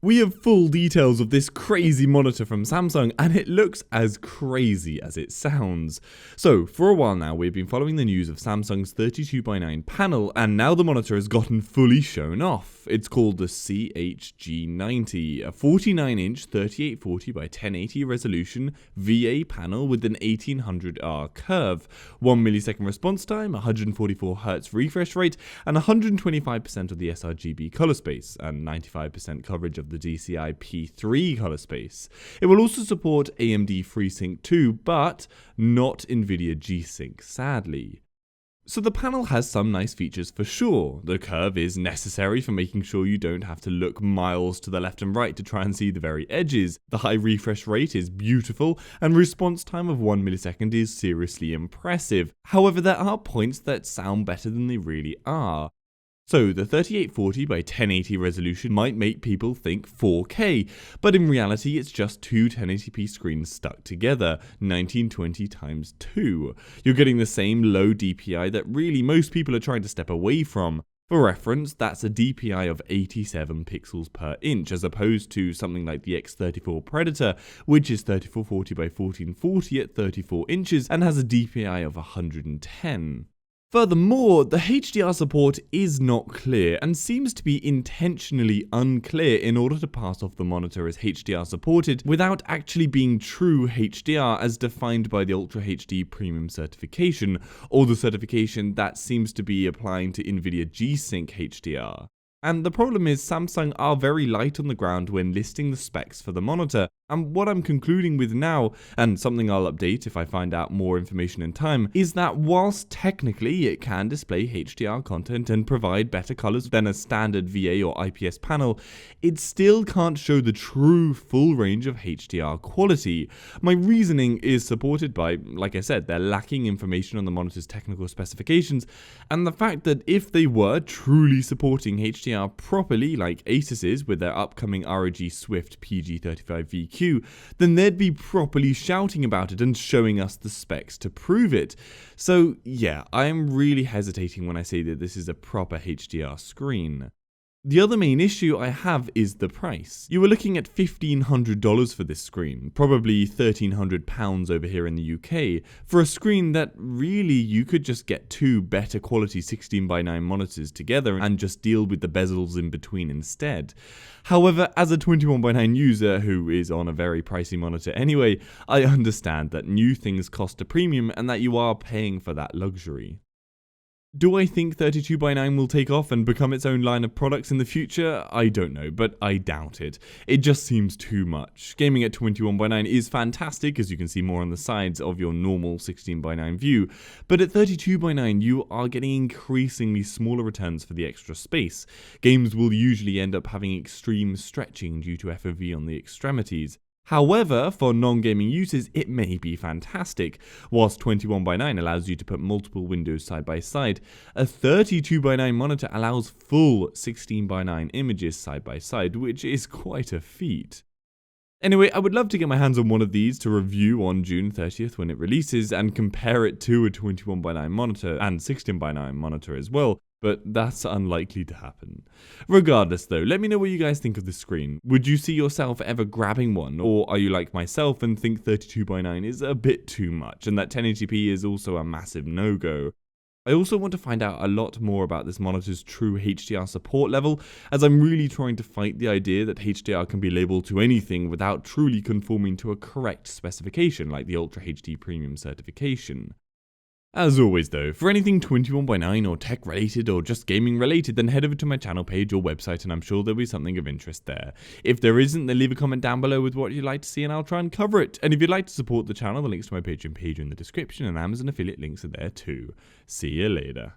We have full details of this crazy monitor from Samsung, and it looks as crazy as it sounds. So, for a while now, we've been following the news of Samsung's 32x9 panel, and now the monitor has gotten fully shown off. It's called the CHG90, a 49-inch 3840x1080 resolution VA panel with an 1800R curve, 1 millisecond response time, 144Hz refresh rate, and 125% of the sRGB color space, and 95% coverage of the DCI P3 color space. It will also support AMD FreeSync 2, but not NVIDIA G-Sync, sadly. So the panel has some nice features for sure. The curve is necessary for making sure you don't have to look miles to the left and right to try and see the very edges. The high refresh rate is beautiful, and response time of 1 millisecond is seriously impressive. However, there are points that sound better than they really are. So the 3840x1080 resolution might make people think 4K, but in reality it's just two 1080p screens stuck together, 1920x2. You're getting the same low DPI that really most people are trying to step away from. For reference, that's a DPI of 87 pixels per inch, as opposed to something like the X34 Predator, which is 3440x1440 at 34 inches and has a DPI of 110. Furthermore, the HDR support is not clear and seems to be intentionally unclear in order to pass off the monitor as HDR supported without actually being true HDR as defined by the Ultra HD Premium certification, or the certification that seems to be applying to NVIDIA G-Sync HDR. And the problem is Samsung are very light on the ground when listing the specs for the monitor, and what I'm concluding with now, and something I'll update if I find out more information in time, is that whilst technically it can display HDR content and provide better colors than a standard VA or IPS panel, it still can't show the true full range of HDR quality. My reasoning is supported by, like I said, they're lacking information on the monitor's technical specifications, and the fact that if they were truly supporting HDR properly, like Asus is with their upcoming ROG Swift PG35VQ, then they'd be properly shouting about it and showing us the specs to prove it. So yeah, I am really hesitating when I say that this is a proper HDR screen. The other main issue I have is the price. You were looking at $1,500 for this screen, probably £1,300 over here in the UK, for a screen that really you could just get two better quality 16:9 monitors together and just deal with the bezels in between instead. However, as a 21:9 user who is on a very pricey monitor anyway, I understand that new things cost a premium and that you are paying for that luxury. Do I think 32:9 will take off and become its own line of products in the future? I don't know, but I doubt it. It just seems too much. Gaming at 21:9 is fantastic, as you can see more on the sides of your normal 16:9 view, but at 32:9 you are getting increasingly smaller returns for the extra space. Games will usually end up having extreme stretching due to FOV on the extremities. However, for non-gaming uses, it may be fantastic. Whilst 21:9 allows you to put multiple windows side by side, a 32:9 monitor allows full 16:9 images side by side, which is quite a feat. Anyway, I would love to get my hands on one of these to review on June 30th when it releases and compare it to a 21:9 monitor and 16:9 monitor as well, but that's unlikely to happen. Regardless though, let me know what you guys think of this screen. Would you see yourself ever grabbing one, or are you like myself and think 32:9 is a bit too much and that 1080p is also a massive no-go? I also want to find out a lot more about this monitor's true HDR support level, as I'm really trying to fight the idea that HDR can be labeled to anything without truly conforming to a correct specification like the Ultra HD Premium certification. As always though, for anything 21:9 or tech related or just gaming related, then head over to my channel page or website and I'm sure there'll be something of interest there. If there isn't, then leave a comment down below with what you'd like to see and I'll try and cover it. And if you'd like to support the channel, the links to my Patreon page are in the description and Amazon affiliate links are there too. See you later.